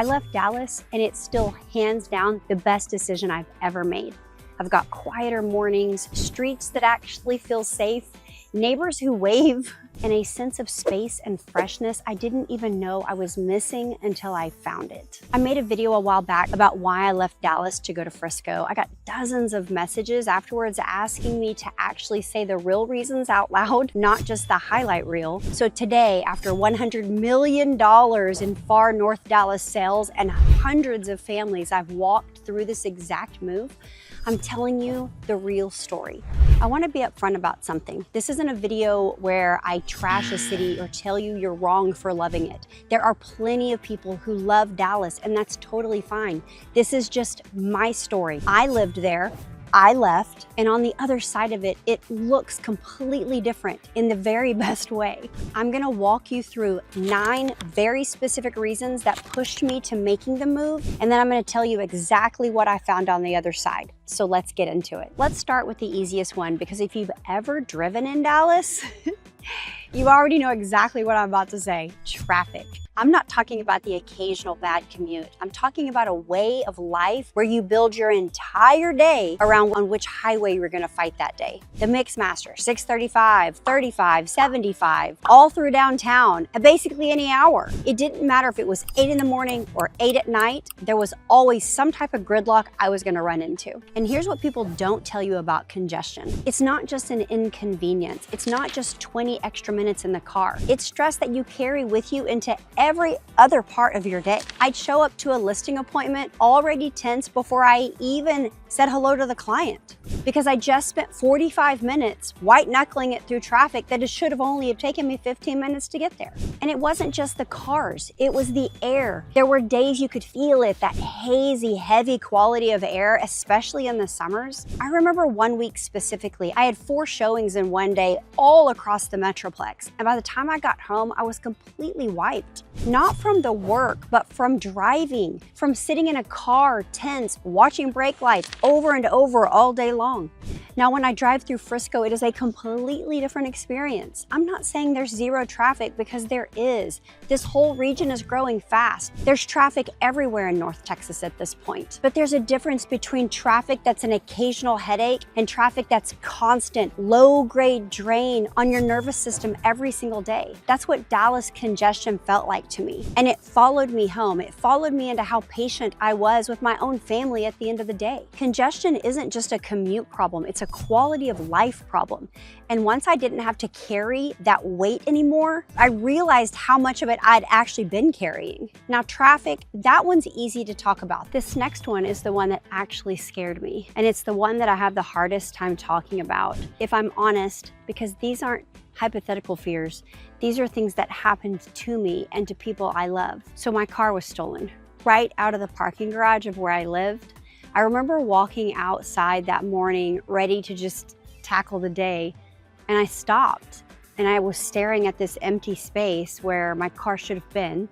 I left Dallas and it's still hands down the best decision I've ever made. I've got quieter mornings, streets that actually feel safe, neighbors who wave, and a sense of space and freshness I didn't even know I was missing until I found it. I made a video a while back about why I left Dallas to go to Frisco. I got dozens of messages afterwards asking me to actually say the real reasons out loud, not just the highlight reel. So today, after $100 million in far North Dallas sales and hundreds of families I've walked through this exact move, I'm telling you the real story. I want to be upfront about something. This isn't a video where I trash a city or tell you you're wrong for loving it. There are plenty of people who love Dallas, and that's totally fine. This is just my story. I lived there, I left, and on the other side of it, it looks completely different in the very best way. I'm gonna walk you through 9 very specific reasons that pushed me to making the move, and then I'm gonna tell you exactly what I found on the other side. So let's get into it. Let's start with the easiest one, because if you've ever driven in Dallas, you already know exactly what I'm about to say: traffic. I'm not talking about the occasional bad commute. I'm talking about a way of life where you build your entire day around on which highway you're gonna fight that day. The Mix Master, 635, 35, 75, all through downtown, at basically any hour. It didn't matter if it was 8 in the morning or 8 at night, there was always some type of gridlock I was gonna run into. And here's what people don't tell you about congestion. It's not just an inconvenience. It's not just 20 extra minutes in the car. It's stress that you carry with you into every other part of your day. I'd show up to a listing appointment already tense before I even said hello to the client, because I just spent 45 minutes white knuckling it through traffic that it should have only taken me 15 minutes to get there. And it wasn't just the cars, it was the air. There were days you could feel it, that hazy, heavy quality of air, especially in the summers. I remember one week specifically, I had 4 showings in one day all across the metroplex. And by the time I got home, I was completely wiped. Not from the work, but from driving, from sitting in a car, tense, watching brake lights over and over all day long. Now, when I drive through Frisco, it is a completely different experience. I'm not saying there's zero traffic, because there is. This whole region is growing fast. There's traffic everywhere in North Texas at this point. But there's a difference between traffic that's an occasional headache and traffic that's constant, low-grade drain on your nervous system every single day. That's what Dallas congestion felt like to me. And it followed me home. It followed me into how patient I was with my own family at the end of the day. Congestion isn't just a commute problem, it's a quality of life problem. And once I didn't have to carry that weight anymore, I realized how much of it I'd actually been carrying. Now, traffic, that one's easy to talk about. This next one is the one that actually scared me. And it's the one that I have the hardest time talking about, if I'm honest, because these aren't hypothetical fears. These are things that happened to me and to people I love. So my car was stolen right out of the parking garage of where I lived. I remember walking outside that morning ready to just tackle the day, and I stopped and I was staring at this empty space where my car should have been.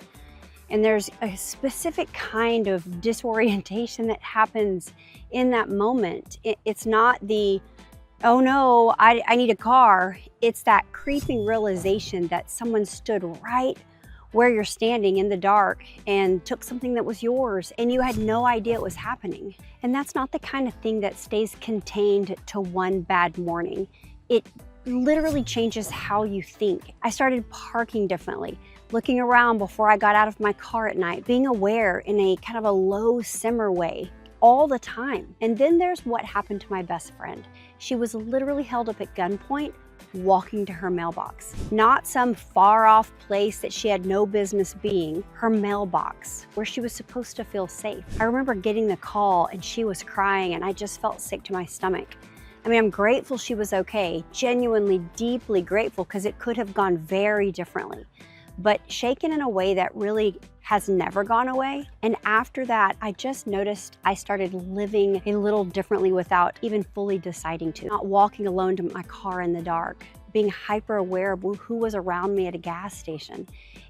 And there's a specific kind of disorientation that happens in that moment. It's not the, oh no, I need a car. It's that creeping realization that someone stood right where you're standing in the dark and took something that was yours, and you had no idea it was happening. And that's not the kind of thing that stays contained to one bad morning. It literally changes how you think. I started parking differently, looking around before I got out of my car at night, being aware in a kind of a low simmer way all the time. And then there's what happened to my best friend. She was literally held up at gunpoint walking to her mailbox. Not some far off place that she had no business being, her mailbox, where she was supposed to feel safe. I remember getting the call and she was crying, and I just felt sick to my stomach. I mean, I'm grateful she was okay, genuinely, deeply grateful, because it could have gone very differently. But shaken in a way that really has never gone away. And after that, I just noticed I started living a little differently without even fully deciding to. Not walking alone to my car in the dark, being hyper aware of who was around me at a gas station,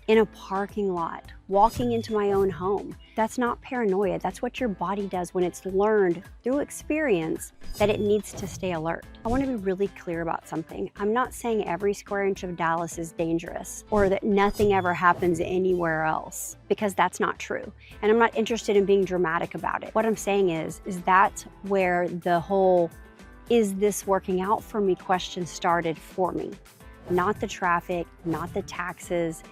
in a parking lot, walking into my own home. That's not paranoia. That's what your body does when it's learned through experience that it needs to stay alert. I want to be really clear about something. I'm not saying every square inch of Dallas is dangerous or that nothing ever happens anywhere else, because that's not true. And I'm not interested in being dramatic about it. What I'm saying is that's where the whole "is this working out for me" question started for me. Not the traffic, not the taxes,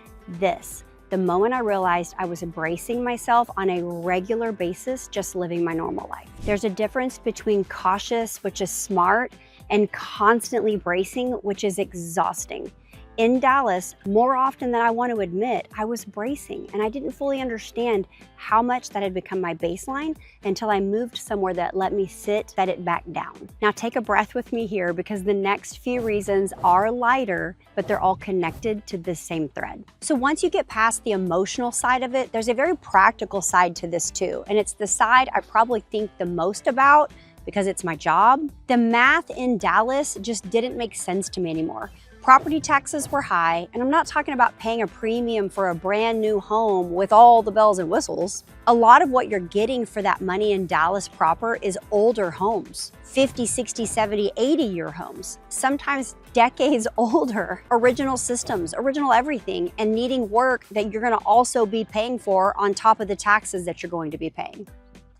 the moment I realized I was bracing myself on a regular basis, just living my normal life. There's a difference between cautious, which is smart, and constantly bracing, which is exhausting. In Dallas, more often than I want to admit, I was bracing, and I didn't fully understand how much that had become my baseline until I moved somewhere that let me set it back down. Now take a breath with me here, because the next few reasons are lighter, but they're all connected to this same thread. So once you get past the emotional side of it, there's a very practical side to this too, and it's the side I probably think the most about because it's my job. The math in Dallas just didn't make sense to me anymore. Property taxes were high, and I'm not talking about paying a premium for a brand new home with all the bells and whistles. A lot of what you're getting for that money in Dallas proper is older homes, 50, 60, 70, 80-year homes, sometimes decades older, original systems, original everything, and needing work that you're gonna also be paying for on top of the taxes that you're going to be paying.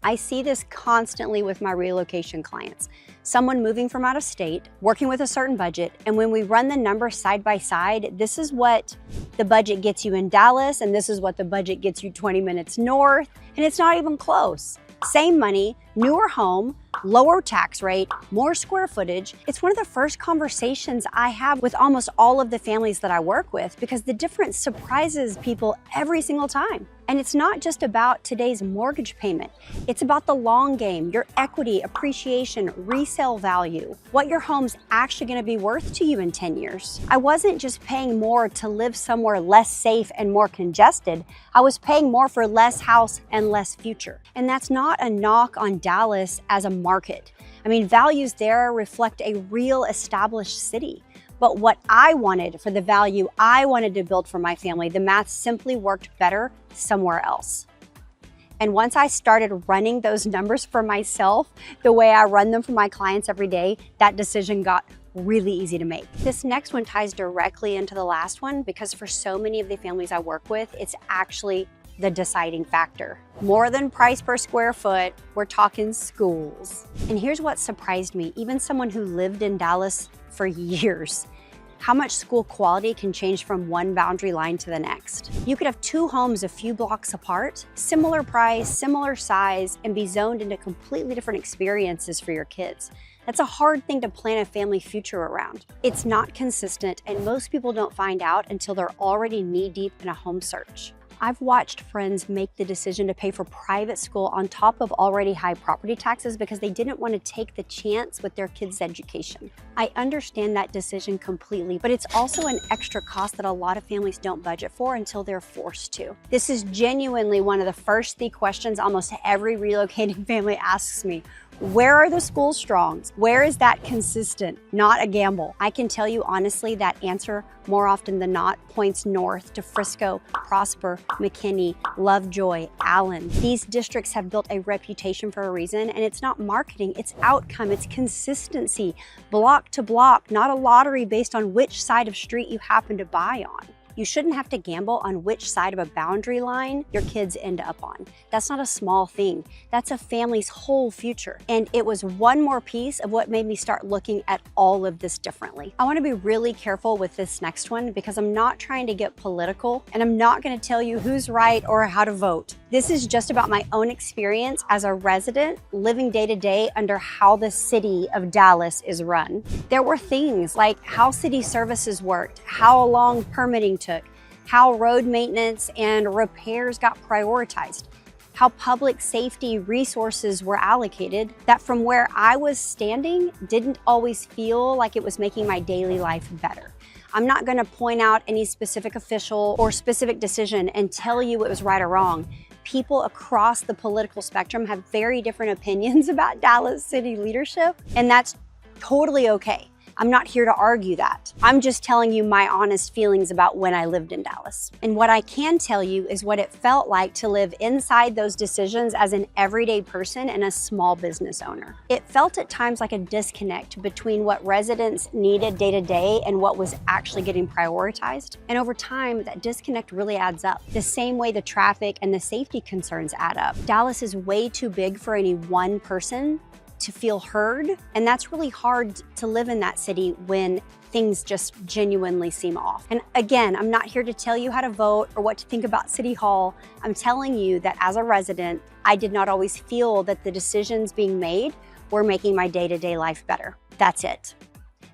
I see this constantly with my relocation clients. Someone moving from out of state, working with a certain budget, and when we run the numbers side by side, this is what the budget gets you in Dallas, and this is what the budget gets you 20 minutes north, and it's not even close. Same money, newer home, lower tax rate, more square footage. It's one of the first conversations I have with almost all of the families that I work with, because the difference surprises people every single time. And it's not just about today's mortgage payment. It's about the long game, your equity, appreciation, resale value, what your home's actually gonna be worth to you in 10 years. I wasn't just paying more to live somewhere less safe and more congested. I was paying more for less house and less future. And that's not a knock on Dallas as a market. I mean, values there reflect a real established city. But what I wanted for the value I wanted to build for my family, the math simply worked better somewhere else. And once I started running those numbers for myself, the way I run them for my clients every day, that decision got really easy to make. This next one ties directly into the last one, because for so many of the families I work with, it's actually the deciding factor. More than price per square foot, we're talking schools. And here's what surprised me, even someone who lived in Dallas for years, how much school quality can change from one boundary line to the next. You could have two homes a few blocks apart, similar price, similar size, and be zoned into completely different experiences for your kids. That's a hard thing to plan a family future around. It's not consistent, and most people don't find out until they're already knee-deep in a home search. I've watched friends make the decision to pay for private school on top of already high property taxes because they didn't want to take the chance with their kids' education. I understand that decision completely, but it's also an extra cost that a lot of families don't budget for until they're forced to. This is genuinely one of the first 3 questions almost every relocating family asks me. Where are the schools strong? Where is that consistent? Not a gamble. I can tell you honestly that answer more often than not points north to Frisco, Prosper, McKinney, Lovejoy, Allen. These districts have built a reputation for a reason, and it's not marketing, it's outcome, it's consistency, block to block, not a lottery based on which side of street you happen to buy on. You shouldn't have to gamble on which side of a boundary line your kids end up on. That's not a small thing. That's a family's whole future. And it was one more piece of what made me start looking at all of this differently. I want to be really careful with this next one because I'm not trying to get political, and I'm not going to tell you who's right or how to vote. This is just about my own experience as a resident living day to day under how the city of Dallas is run. There were things like how city services worked, how long permitting took, how road maintenance and repairs got prioritized, how public safety resources were allocated, that from where I was standing didn't always feel like it was making my daily life better. I'm not going to point out any specific official or specific decision and tell you it was right or wrong. People across the political spectrum have very different opinions about Dallas city leadership, and that's totally okay. I'm not here to argue that. I'm just telling you my honest feelings about when I lived in Dallas. And what I can tell you is what it felt like to live inside those decisions as an everyday person and a small business owner. It felt at times like a disconnect between what residents needed day to day and what was actually getting prioritized. And over time, that disconnect really adds up. The same way the traffic and the safety concerns add up. Dallas is way too big for any one person to feel heard. And that's really hard to live in that city when things just genuinely seem off. And again, I'm not here to tell you how to vote or what to think about City Hall. I'm telling you that as a resident, I did not always feel that the decisions being made were making my day-to-day life better. That's it.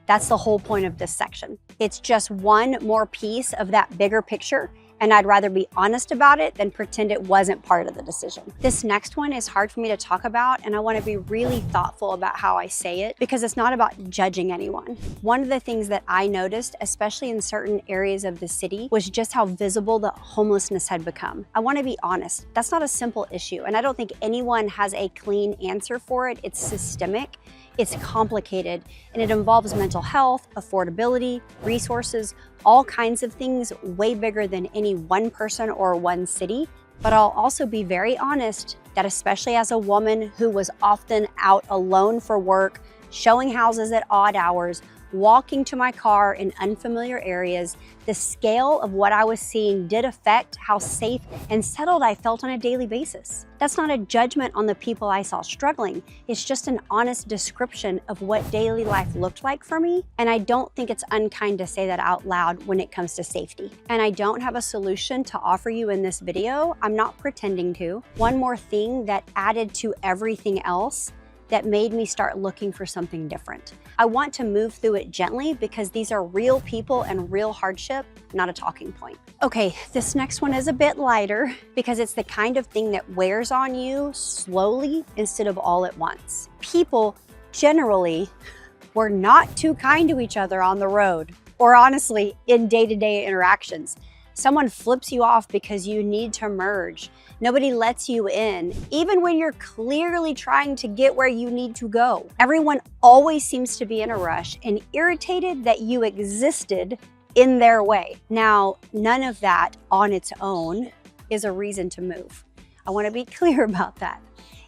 That's the whole point of this section. It's just one more piece of that bigger picture, and I'd rather be honest about it than pretend it wasn't part of the decision. This next one is hard for me to talk about, and I want to be really thoughtful about how I say it because it's not about judging anyone. One of the things that I noticed, especially in certain areas of the city, was just how visible the homelessness had become. I want to be honest, that's not a simple issue, and I don't think anyone has a clean answer for it. It's systemic. It's complicated, and it involves mental health, affordability, resources, all kinds of things way bigger than any one person or one city. But I'll also be very honest that especially as a woman who was often out alone for work, showing houses at odd hours, walking to my car in unfamiliar areas, the scale of what I was seeing did affect how safe and settled I felt on a daily basis. That's not a judgment on the people I saw struggling. It's just an honest description of what daily life looked like for me. And I don't think it's unkind to say that out loud when it comes to safety. And I don't have a solution to offer you in this video. I'm not pretending to. One more thing that added to everything else that made me start looking for something different. I want to move through it gently because these are real people and real hardship, not a talking point. Okay, this next one is a bit lighter because it's the kind of thing that wears on you slowly instead of all at once. People generally were not too kind to each other on the road or honestly in day-to-day interactions. Someone flips you off because you need to merge. Nobody lets you in, even when you're clearly trying to get where you need to go. Everyone always seems to be in a rush and irritated that you existed in their way. Now, none of that on its own is a reason to move. I want to be clear about that.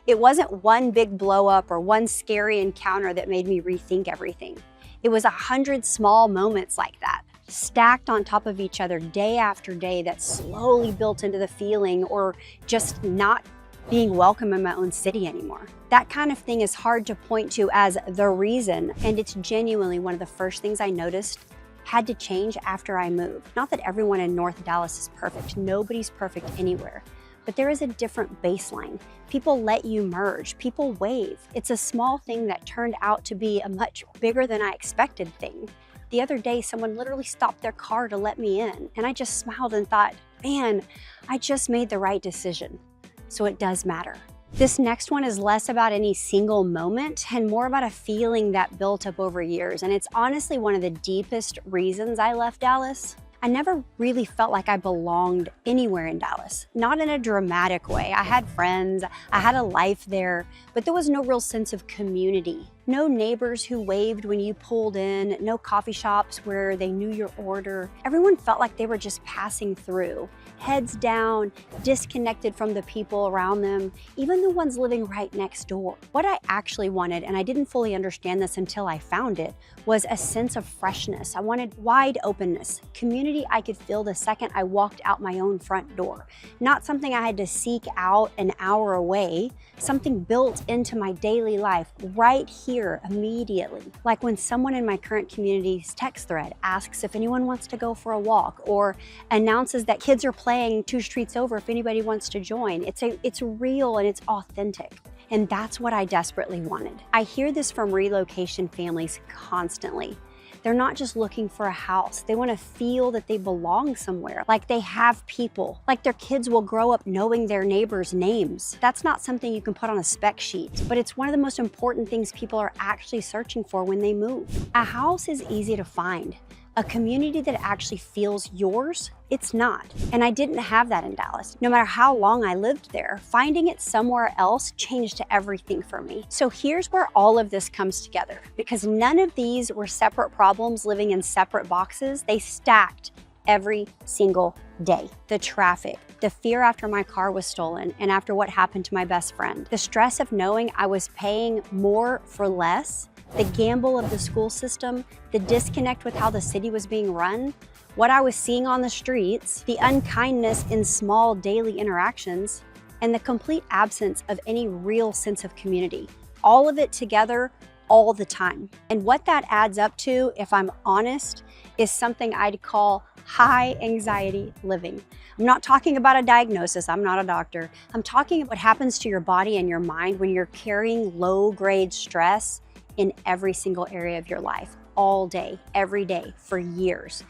It wasn't one big blow up or one scary encounter that made me rethink everything. It was 100 small moments like that, stacked on top of each other day after day that slowly built into the feeling or just not being welcome in my own city anymore. That kind of thing is hard to point to as the reason, and it's genuinely one of the first things I noticed had to change after I moved. Not that everyone in North Dallas is perfect. Nobody's perfect anywhere. But there is a different baseline. People let you merge, people wave. It's a small thing that turned out to be a much bigger than I expected thing. The other day, someone literally stopped their car to let me in, and I just smiled and thought, man, I just made the right decision. So it does matter. This next one is less about any single moment and more about a feeling that built up over years, and it's honestly one of the deepest reasons I left Dallas. I never really felt like I belonged anywhere in Dallas, not in a dramatic way. I had friends, I had a life there, but there was no real sense of community. No neighbors who waved when you pulled in, no coffee shops where they knew your order. Everyone felt like they were just passing through, heads down, disconnected from the people around them, even the ones living right next door. What I actually wanted, and I didn't fully understand this until I found it, was a sense of freshness. I wanted wide openness, community I could feel the second I walked out my own front door. Not something I had to seek out an hour away, something built into my daily life right here immediately. Like when someone in my current community's text thread asks if anyone wants to go for a walk or announces that kids are playing 2 streets over if anybody wants to join. It's real and it's authentic. And that's what I desperately wanted. I hear this from relocation families constantly. They're not just looking for a house. They want to feel that they belong somewhere, like they have people, like their kids will grow up knowing their neighbors' names. That's not something you can put on a spec sheet, but it's one of the most important things people are actually searching for when they move. A house is easy to find, A community that actually feels yours, it's not. And I didn't have that in Dallas. No matter how long I lived there, finding it somewhere else changed everything for me. So here's where all of this comes together, because none of these were separate problems living in separate boxes. They stacked every single day. The traffic, the fear after my car was stolen and after what happened to my best friend, the stress of knowing I was paying more for less, the gamble of the school system, the disconnect with how the city was being run, what I was seeing on the streets, the unkindness in small daily interactions, and the complete absence of any real sense of community. All of it together, all the time. And what that adds up to, if I'm honest, is something I'd call high anxiety living. I'm not talking about a diagnosis, I'm not a doctor. I'm talking about what happens to your body and your mind when you're carrying low-grade stress in every single area of your life, all day, every day, for years.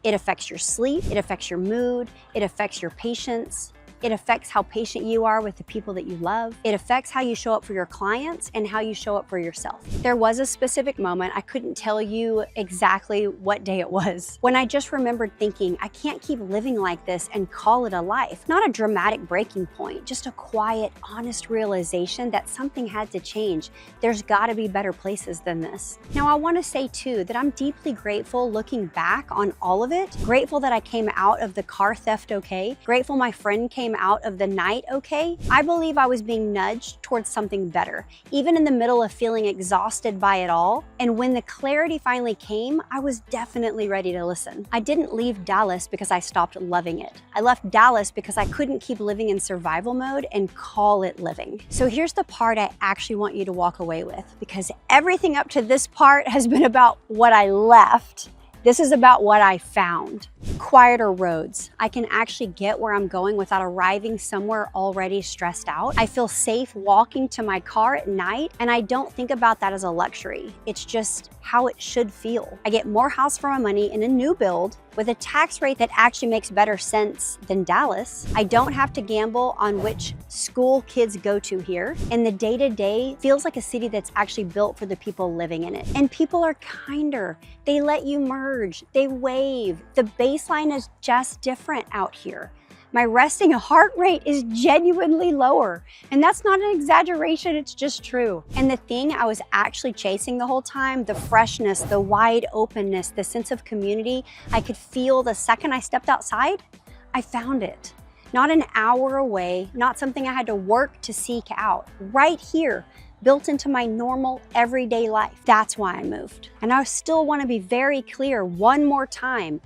It affects your sleep, it affects your mood, it affects your patience, it affects how patient you are with the people that you love. It affects how you show up for your clients and how you show up for yourself. There was a specific moment, I couldn't tell you exactly what day it was, when I just remembered thinking, I can't keep living like this and call it a life. Not a dramatic breaking point, just a quiet, honest realization that something had to change. There's gotta be better places than this. Now I wanna say too, that I'm deeply grateful looking back on all of it. Grateful that I came out of the car theft okay. Grateful my friend came out of the night okay. I believe I was being nudged towards something better, even in the middle of feeling exhausted by it all. And when the clarity finally came, I was definitely ready to listen. I didn't leave Dallas because I stopped loving it. I left Dallas because I couldn't keep living in survival mode and call it living. So here's the part I actually want you to walk away with, because everything up to this part has been about what I left. This is about what I found. Quieter roads. I can actually get where I'm going without arriving somewhere already stressed out. I feel safe walking to my car at night, and I don't think about that as a luxury. It's just how it should feel. I get more house for my money in a new build with a tax rate that actually makes better sense than Dallas. I don't have to gamble on which school kids go to here. And the day-to-day feels like a city that's actually built for the people living in it. And people are kinder. They let you merge, they wave. The baseline is just different out here. My resting heart rate is genuinely lower. And that's not an exaggeration, it's just true. And the thing I was actually chasing the whole time, the freshness, the wide openness, the sense of community I could feel the second I stepped outside, I found it. Not an hour away, not something I had to work to seek out. Right here, built into my normal everyday life. That's why I moved. And I still want to be very clear one more time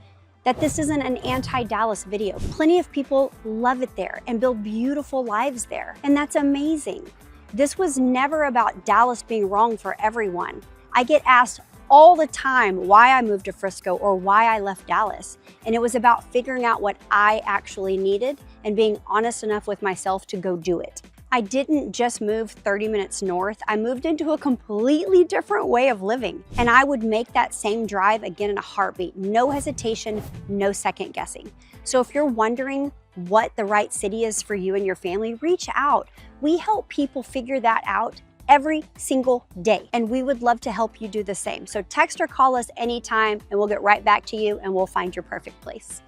that this isn't an anti-Dallas video. Plenty of people love it there and build beautiful lives there, and that's amazing. This was never about Dallas being wrong for everyone. I get asked all the time why I moved to Frisco or why I left Dallas, and it was about figuring out what I actually needed and being honest enough with myself to go do it. I didn't just move 30 minutes north, I moved into a completely different way of living. And I would make that same drive again in a heartbeat. No hesitation, no second guessing. So if you're wondering what the right city is for you and your family, reach out. We help people figure that out every single day. And we would love to help you do the same. So text or call us anytime and we'll get right back to you and we'll find your perfect place.